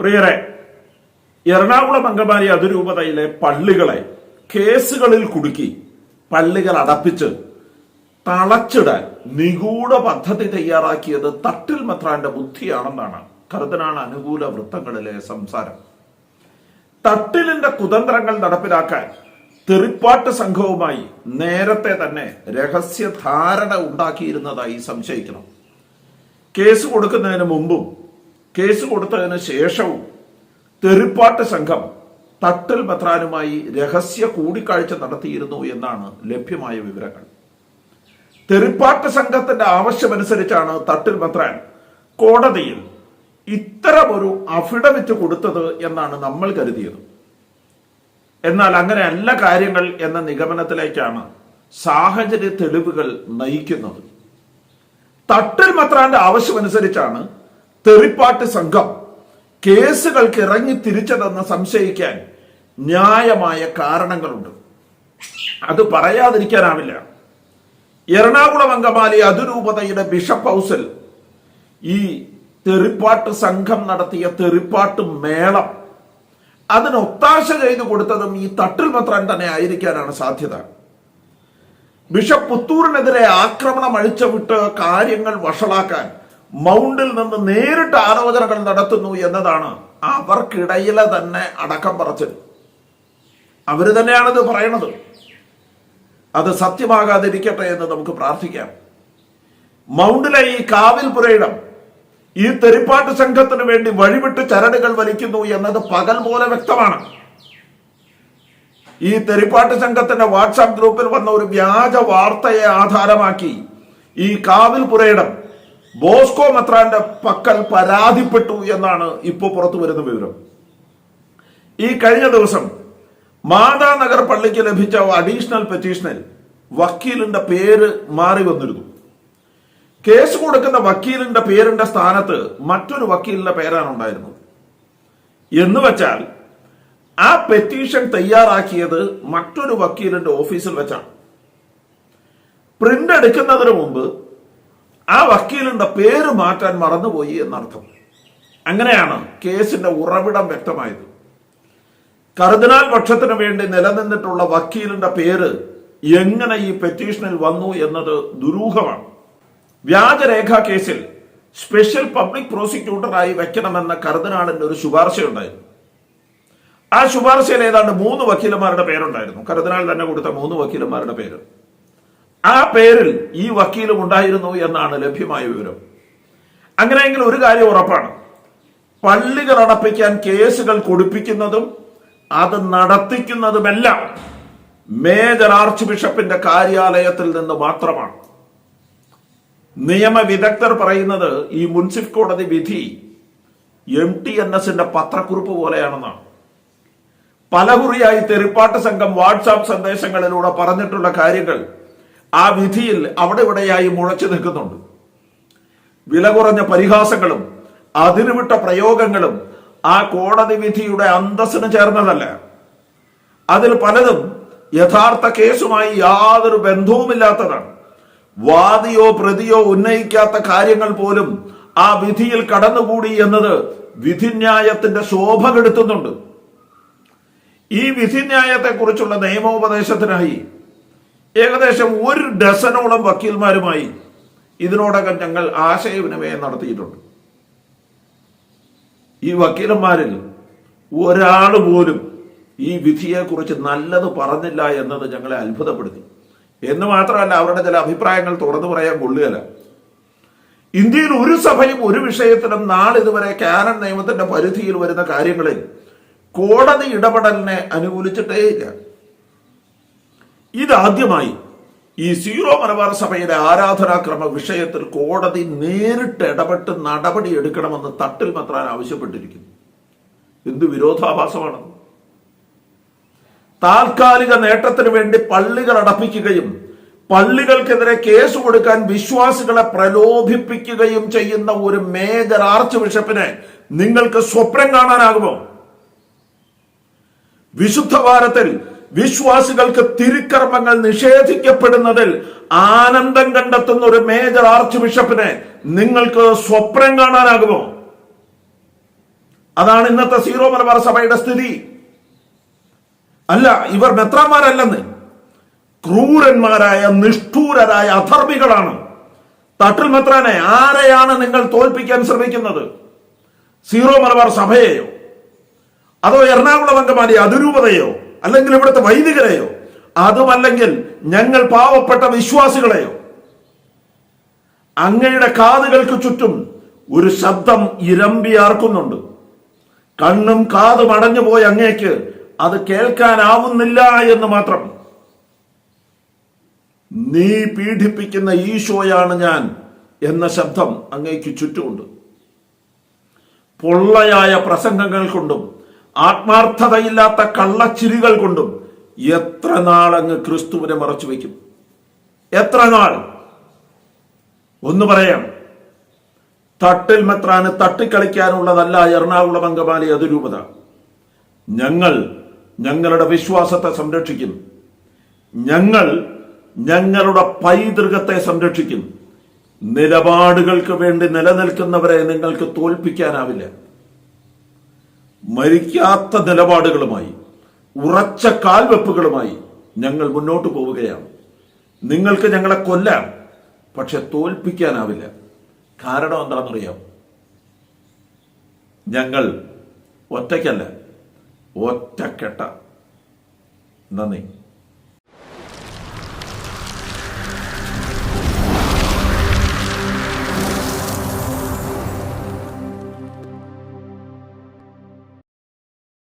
പ്രിയരെ, എറണാകുളം അങ്കമാലി അതിരൂപതയിലെ പള്ളികളെ കേസുകളിൽ കുടുക്കി പള്ളികൾ അടപ്പിച്ച് തളച്ചിടാൻ നിഗൂഢ പദ്ധതി തയ്യാറാക്കിയത് തട്ടിൽ മെത്രാന്റെ ബുദ്ധിയാണെന്നാണ് കർദിനാൾ അനുകൂല വൃത്തങ്ങളിലെ സംസാരം. തട്ടിലിന്റെ കുതന്ത്രങ്ങൾ നടപ്പിലാക്കാൻ തെറിപ്പാട്ട് സംഘവുമായി നേരത്തെ തന്നെ രഹസ്യ ധാരണ ഉണ്ടാക്കിയിരുന്നതായി സംശയിക്കണം. കേസ് കൊടുക്കുന്നതിന് മുമ്പും കേസ് കൊടുത്തതിന് ശേഷവും തെറിപ്പാട്ട് സംഘം തട്ടിൽ മെത്രാനുമായി രഹസ്യ കൂടിക്കാഴ്ച നടത്തിയിരുന്നു എന്നാണ് ലഭ്യമായ വിവരങ്ങൾ. തെറിപ്പാട്ട് സംഘത്തിന്റെ ആവശ്യമനുസരിച്ചാണ് തട്ടിൽ മെത്രാൻ കോടതിയിൽ ഇത്തരമൊരു അഫിഡവിറ്റ് കൊടുത്തത് എന്നാണ് നമ്മൾ കരുതിയത്. എന്നാൽ അങ്ങനെയല്ല കാര്യങ്ങൾ എന്ന നിഗമനത്തിലേക്കാണ് സാഹചര്യ തെളിവുകൾ നയിക്കുന്നത്. തട്ടിൽ മെത്രാന്റെ ആവശ്യമനുസരിച്ചാണ് തെറിപ്പാട്ട് സംഘം കേസുകൾക്ക് ഇറങ്ങി തിരിച്ചതെന്ന് സംശയിക്കാൻ ന്യായമായ കാരണങ്ങളുണ്ട്. അത് പറയാതിരിക്കാനാവില്ല. എറണാകുളം അങ്കമാലി അതിരൂപതയുടെ ബിഷപ്പ് ഹൗസിൽ ഈ തെറിപ്പാട്ട് സംഘം നടത്തിയ തെറിപ്പാട്ട് മേളം അതിന് ഒത്താശ ചെയ്തു കൊടുത്തതും ഈ തട്ടിൽ മെത്രാൻ തന്നെ ആയിരിക്കാനാണ് സാധ്യത. ബിഷപ്പ് പുത്തൂരിനെതിരെ ആക്രമണം അഴിച്ചുവിട്ട് കാര്യങ്ങൾ വഷളാക്കാൻ മൗണ്ടിൽ നിന്ന് നേരിട്ട് ആലോചനകൾ നടത്തുന്നു എന്നതാണ് അവർക്കിടയിലെ തന്നെ അടക്കം പറച്ചിൽ. അവര് തന്നെയാണിത് പറയണത്. അത് സത്യമാകാതിരിക്കട്ടെ എന്ന് നമുക്ക് പ്രാർത്ഥിക്കാം. മൗണ്ടിലെ ഈ കാവിൽ പുരയിടം ഈ തെറിപ്പാട്ട് സംഘത്തിന് വേണ്ടി വഴിവിട്ട് ചരടുകൾ വലിക്കുന്നു എന്നത് പകൽ പോലെ വ്യക്തമാണ്. ഈ തെറിപ്പാട്ട് സംഘത്തിന്റെ വാട്സാപ്പ് ഗ്രൂപ്പിൽ വന്ന ഒരു വ്യാജ വാർത്തയെ ആധാരമാക്കി ഈ കാവിൽ പുരയിടം ബോസ്കോ മെത്രാന്റെ പക്കൽ പരാതിപ്പെട്ടു എന്നാണ് ഇപ്പോൾ പുറത്തു വരുന്ന വിവരം. ഈ കഴിഞ്ഞ ദിവസം മാതാനഗർ പള്ളിക്ക് ലഭിച്ച അഡീഷണൽ പെറ്റീഷനിൽ വക്കീലിന്റെ പേര് മാറി വന്നിരുന്നു. കേസ് കൊടുക്കുന്ന വക്കീലിന്റെ പേരിന്റെ സ്ഥാനത്ത് മറ്റൊരു വക്കീലിന്റെ പേരാണ് ഉണ്ടായിരുന്നത്. എന്ന് വെച്ചാൽ ആ പെറ്റീഷൻ തയ്യാറാക്കിയത് മറ്റൊരു വക്കീലിന്റെ ഓഫീസിൽ വെച്ചാണ്. പ്രിന്റ് എടുക്കുന്നതിന് മുമ്പ് ആ വക്കീലിന്റെ പേര് മാറ്റാൻ മറന്നുപോയി എന്നർത്ഥം. അങ്ങനെയാണ് കേസിന്റെ ഉറവിടം വ്യക്തമായത്. കർദിനാൾ പക്ഷത്തിന് വേണ്ടി നിലനിന്നിട്ടുള്ള വക്കീലിന്റെ പേര് എങ്ങനെ ഈ പെറ്റീഷനിൽ വന്നു എന്നത് ദുരൂഹമാണ്. വ്യാജരേഖാ കേസിൽ സ്പെഷ്യൽ പബ്ലിക് പ്രോസിക്യൂട്ടറായി വെക്കണമെന്ന കർദിനാളിന്റെ ഒരു ശുപാർശയുണ്ടായിരുന്നു. ആ ശുപാർശയിൽ ഏതാണ്ട് 3 വക്കീലന്മാരുടെ പേരുണ്ടായിരുന്നു. കർദിനാൾ തന്നെ കൊടുത്ത 3 വക്കീലന്മാരുടെ പേര്. ആ പേരിൽ ഈ വക്കീലും ഉണ്ടായിരുന്നു എന്നാണ് ലഭ്യമായ വിവരം. അങ്ങനെയെങ്കിൽ ഒരു കാര്യം ഉറപ്പാണ്, പള്ളികൾ അടപ്പിക്കാൻ കേസുകൾ കൊടുപ്പിക്കുന്നതും അത് നടത്തിക്കുന്നതുമെല്ലാം മേജർ ആർച്ച് ബിഷപ്പിന്റെ കാര്യാലയത്തിൽ നിന്ന് മാത്രമാണ്. നിയമവിദഗ്ധർ പറയുന്നത് ഈ മുൻസിഫ് കോടതി വിധി MTNSന്റെ പത്രക്കുറിപ്പ് പോലെയാണെന്നാണ്. പലകുറിയായി തെറിപ്പാട്ട് സംഘം വാട്സാപ്പ് സന്ദേശങ്ങളിലൂടെ പറഞ്ഞിട്ടുള്ള കാര്യങ്ങൾ ആ വിധിയിൽ അവിടെ ഇവിടെയായി മുഴച്ചു നിൽക്കുന്നുണ്ട്. വില കുറഞ്ഞ പരിഹാസങ്ങളും അതിരുവിട്ട പ്രയോഗങ്ങളും ആ കോടതി വിധിയുടെ അന്തസ്സിന് ചേർന്നതല്ല. അതിൽ പലതും യഥാർത്ഥ കേസുമായി യാതൊരു ബന്ധവുമില്ലാത്തതാണ്. വാദിയോ പ്രതിയോ ഉന്നയിക്കാത്ത കാര്യങ്ങൾ പോലും ആ വിധിയിൽ കടന്നുകൂടി എന്നത് വിധിന്യായത്തിന്റെ ശോഭ കെടുത്തുന്നുണ്ട്. ഈ വിധിന്യായത്തെ കുറിച്ചുള്ള നിയമോപദേശത്തിനായി ഏകദേശം 1 ഡസനോളം വക്കീൽമാരുമായി ഇതിനോടകം ഞങ്ങൾ ആശയവിനിമയം നടത്തിയിട്ടുണ്ട്. ഈ വക്കീലന്മാരിൽ ഒരാൾ പോലും ഈ വിധിയെക്കുറിച്ച് നല്ലത് പറഞ്ഞില്ല എന്നത് ഞങ്ങളെ അത്ഭുതപ്പെടുത്തി. എന്ന് മാത്രമല്ല, അവരുടെ ചില അഭിപ്രായങ്ങൾ തുറന്നു പറയാൻ കൊള്ളുകയില്ല. ഇന്ത്യയിൽ ഒരു സഭയും ഒരു വിഷയത്തിലും നാളിതുവരെ കാനൻ നിയമത്തിന്റെ പരിധിയിൽ വരുന്ന കാര്യങ്ങളിൽ കോടതി ഇടപെടലിനെ അനുകൂലിച്ചിട്ടേയില്ല. ഇതാദ്യമായി ഈ സീറോ മലബാർ സഭയുടെ ആരാധനാക്രമ വിഷയത്തിൽ കോടതി നേരിട്ട് ഇടപെട്ട് നടപടി എടുക്കണമെന്ന് തട്ടിൽ മെത്രാൻ ആവശ്യപ്പെട്ടിരിക്കുന്നു. എന്ത് വിരോധാഭാസമാണ്! താൽക്കാലിക നേട്ടത്തിന് വേണ്ടി പള്ളികൾ അടപ്പിക്കുകയും പള്ളികൾക്കെതിരെ കേസ് കൊടുക്കാൻ വിശ്വാസികളെ പ്രലോഭിപ്പിക്കുകയും ചെയ്യുന്ന ഒരു മേജർ ആർച്ച് ബിഷപ്പിനെ നിങ്ങൾക്ക് സ്വപ്നം കാണാനാകുമോ? വിശുദ്ധ വാരത്തിൽ വിശ്വാസികൾക്ക് തിരുക്കർമ്മങ്ങൾ നിഷേധിക്കപ്പെടുന്നതിൽ ആനന്ദം കണ്ടെത്തുന്ന ഒരു മേജർ ആർച്ച് ബിഷപ്പിനെ നിങ്ങൾക്ക് സ്വപ്നം കാണാനാകുമോ? അതാണ് ഇന്നത്തെ സീറോ മലബാർ സഭയുടെ സ്ഥിതി. അല്ല, ഇവർ മെത്രാന്മാരല്ലെന്ന്, ക്രൂരന്മാരായ നിഷ്ഠൂരരായ അധർമ്മികളാണ്. തട്ടിൽ മെത്രാനെ ആരെയാണ് നിങ്ങൾ തോൽപ്പിക്കാൻ ശ്രമിക്കുന്നത്? സീറോ മലബാർ സഭയെയോ, അതോ എറണാകുളം അങ്കമാലി അതിരൂപതയോ, അല്ലെങ്കിൽ ഇവിടുത്തെ വൈദികരെയോ, അതുമല്ലെങ്കിൽ ഞങ്ങൾ പാവപ്പെട്ട വിശ്വാസികളെയോ? അങ്ങയുടെ കാതുകൾക്ക് ചുറ്റും ഒരു ശബ്ദം ഇരമ്പിയാർക്കുന്നുണ്ട്. കണ്ണും കാതും അടഞ്ഞുപോയ അങ്ങേക്ക് അത് കേൾക്കാനാവുന്നില്ല എന്ന് മാത്രം. നീ പീഡിപ്പിക്കുന്ന ഈശോയാണ് ഞാൻ എന്ന ശബ്ദം അങ്ങേക്ക് ചുറ്റുമുണ്ട്. പൊള്ളയായ പ്രസംഗങ്ങൾ കൊണ്ടും ആത്മാർത്ഥതയില്ലാത്ത കള്ളച്ചിരികൾ കൊണ്ടും എത്ര നാൾ അങ്ങ് ക്രിസ്തുവിനെ മറച്ചു വയ്ക്കും? എത്ര നാൾ? ഒന്ന് പറയാം, തട്ടിൽ മെത്രാന് തട്ടിക്കളിക്കാനുള്ളതല്ല എറണാകുളം അങ്കമാലി അതിരൂപത. ഞങ്ങൾ ഞങ്ങളുടെ വിശ്വാസത്തെ സംരക്ഷിക്കും. ഞങ്ങൾ ഞങ്ങളുടെ പൈതൃകത്തെ സംരക്ഷിക്കും. നിലപാടുകൾക്ക് വേണ്ടി നിലനിൽക്കുന്നവരെ നിങ്ങൾക്ക് തോൽപ്പിക്കാനാവില്ല. മരിക്കാത്ത നിലപാടുകളുമായി, ഉറച്ച കാൽവെപ്പുകളുമായി ഞങ്ങൾ മുന്നോട്ട് പോവുകയാണ്. നിങ്ങൾക്ക് ഞങ്ങളെ കൊല്ലാം, പക്ഷെ തോൽപ്പിക്കാനാവില്ല. കാരണം എന്താണെന്നറിയാം? ഞങ്ങൾ ഒറ്റയ്ക്കല്ല, ഒറ്റക്കെട്ട. നന്ദി.